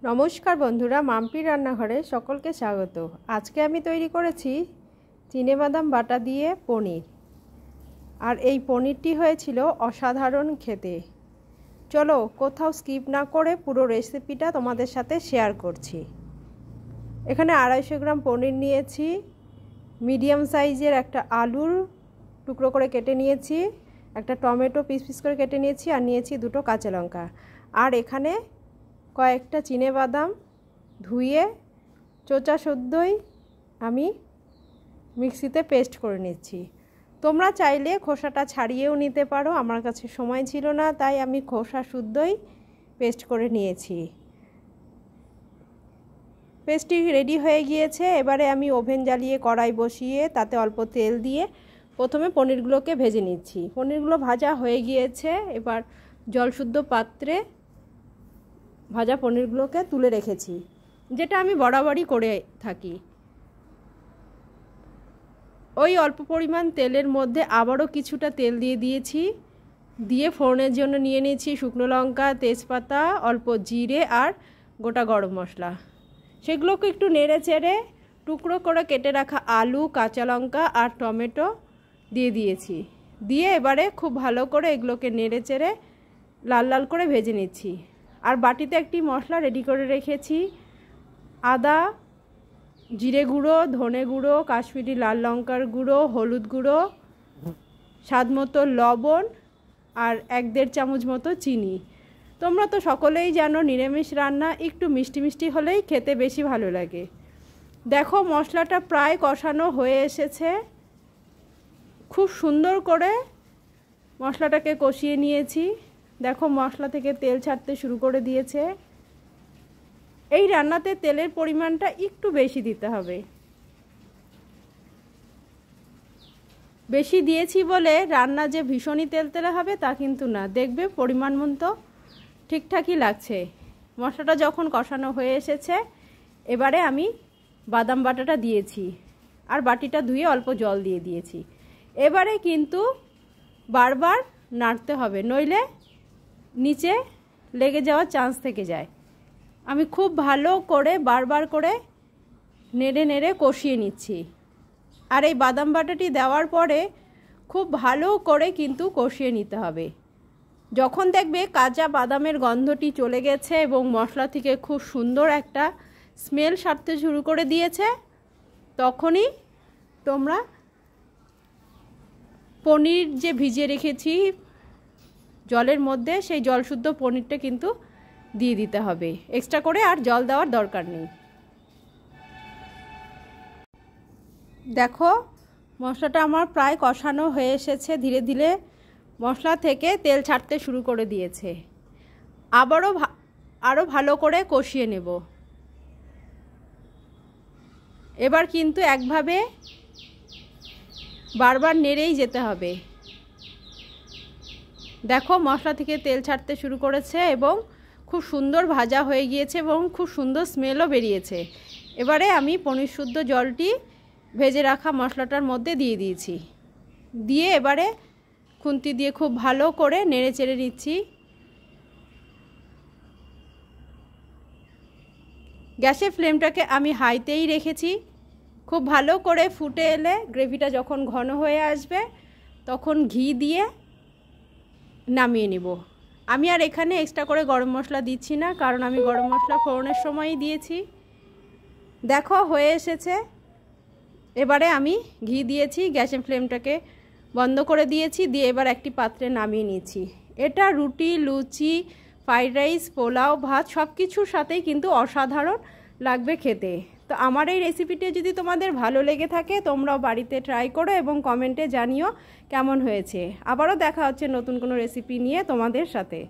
নমস্কার বন্ধুরা, মাম্পির রান্নাঘরে সকলকে স্বাগত। আজকে আমি তৈরি করেছি চিনেবাদাম বাটা দিয়ে পনির, আর এই পনিরটি হয়েছিল অসাধারণ খেতে। চলো কোথাও স্কিপ না করে পুরো রেসিপিটা তোমাদের সাথে শেয়ার করছি। এখানে 250 গ্রাম পনির নিয়েছি, মিডিয়াম সাইজের একটা আলুর টুকরো করে কেটে নিয়েছি, একটা টমেটো পিস পিস করে কেটে নিয়েছি, আর নিয়েছি 2টো কাঁচা লঙ্কা। আর এখানে কয়েকটা চিনেবাদাম ধুয়ে চোচা সদ্যই আমি মিক্সিতে পেস্ট করে নিচ্ছি। তোমরা চাইলে খোসাটা ছাড়িয়েও নিতে পারো, আমার কাছে সময় ছিল না তাই আমি খোসা শুদ্ধই পেস্ট করে নিয়েছি। পেস্টটি রেডি হয়ে গিয়েছে। এবারে আমি ওভেন জ্বালিয়ে কড়াই বসিয়ে তাতে অল্প তেল দিয়ে প্রথমে পনিরগুলোকে ভেজে নিচ্ছি। পনিরগুলো ভাজা হয়ে গিয়েছে। এবার জলশুদ্ধ পাত্রে ভাজা পনিরগুলোকে তুলে রেখেছি, যেটা আমি বরাবরই করে থাকি। ওই অল্প পরিমাণ তেলের মধ্যে আবারও কিছুটা তেল দিয়ে দিয়েছি, দিয়ে ফোড়নের জন্য নিয়ে নিয়েছি শুকনো লঙ্কা, তেজপাতা, অল্প জিরে আর গোটা গরম মশলা। সেগুলোকে একটু নেড়ে চেড়ে টুকরো করে কেটে রাখা আলু, কাঁচা লঙ্কা আর টমেটো দিয়ে দিয়েছি। দিয়ে এবারে খুব ভালো করে এগুলোকে নেড়ে চেড়ে লাল লাল করে ভেজে নিচ্ছি। আর বাটিতে একটি মশলা রেডি করে রেখেছি, আদা, জিরে গুঁড়ো, ধনে গুঁড়ো, কাশ্মীরি লাল লঙ্কার গুঁড়ো, হলুদ গুঁড়ো, স্বাদ মতো লবণ আর 1-1.5 চামচ মতো চিনি। তোমরা তো সকলেই জানো নিরামিষ রান্না একটু মিষ্টি মিষ্টি হলেই খেতে বেশি ভালো লাগে। দেখো মশলাটা প্রায় কষানো হয়ে এসেছে। খুব সুন্দর করে মশলাটাকে কষিয়ে নিয়েছি। দেখো মশলা থেকে তেল ছাড়তে শুরু করে দিয়েছে। এই রান্নাতে তেলের পরিমাণটা একটু বেশি দিতে হবে। বেশি দিয়েছি বলে রান্না যে ভীষণই তেলতেলে হবে তা কিন্তু না, দেখবে পরিমাণ মতো ঠিকঠাকই লাগছে। মশলাটা যখন কষানো হয়ে এসেছে, এবারে আমি বাদাম বাটাটা দিয়েছি আর বাটিটা ধুয়ে অল্প জল দিয়ে দিয়েছি। এবারে কিন্তু বারবার নাড়তে হবে, নইলে নিচে লেগে যাওয়ার চান্স থেকে যায়। আমি খুব ভালো করে বারবার করে নেড়ে নেড়ে কষিয়ে নিচ্ছি। আর এই বাদাম বাটাটি দেওয়ার পরে খুব ভালো করে কিন্তু কষিয়ে নিতে হবে। যখন দেখবে কাঁচা বাদামের গন্ধটি চলে গেছে এবং মশলা থেকে খুব সুন্দর একটা স্মেল ছাড়তে শুরু করে দিয়েছে, তখনই তোমরা পনির যে ভিজিয়ে রেখেছি জলের মধ্যে, সেই জলশুদ্ধ পনিরটা কিন্তু দিয়ে দিতে হবে। এক্সট্রা করে আর জল দেওয়ার দরকার নেই। দেখো মশলাটা আমার প্রায় কষানো হয়ে এসেছে, ধীরে ধীরে মশলা থেকে তেল ছাড়তে শুরু করে দিয়েছে। আরও ভালো করে কষিয়ে নেব। এবার কিন্তু একভাবে বারবার নেড়েই যেতে হবে। দেখো মশলা থেকে তেল ছাড়তে শুরু করেছে এবং খুব সুন্দর ভাজা হয়ে গিয়েছে এবং খুব সুন্দর স্মেলও বেরিয়েছে। এবারে আমি পনির শুদ্ধ জলটি ভেজে রাখা মশলাটার মধ্যে দিয়ে দিয়েছি। দিয়ে এবারে খুন্তি দিয়ে খুব ভালো করে নেড়ে চেড়ে নিচ্ছি। গ্যাসের ফ্লেমটাকে আমি হাইতেই রেখেছি। খুব ভালো করে ফুটে এলে গ্রেভিটা যখন ঘন হয়ে আসবে তখন ঘি দিয়ে নামিয়ে নিব। আমি আর এখানে এক্সট্রা করে গরম মশলা দিচ্ছি না, কারণ আমি গরম মশলা ফোড়নের সময়ই দিয়েছি। দেখো হয়ে এসেছে। এবারে আমি ঘি দিয়েছি, গ্যাসের ফ্লেমটাকে বন্ধ করে দিয়েছি, দিয়ে এবার একটি পাত্রে নামিয়ে নিয়েছি। এটা রুটি, লুচি, ফ্রাইড রাইস, পোলাও, ভাত সব কিছুর সাথেই কিন্তু অসাধারণ লাগবে খেতে। তো আমার এই রেসিপিটি যদি তোমাদের ভালো লেগে থাকে তোমরাও বাড়িতে ট্রাই করো এবং কমেন্টে জানিও কেমন হয়েছে। আবারও দেখা হচ্ছে নতুন কোনো রেসিপি নিয়ে তোমাদের সাথে।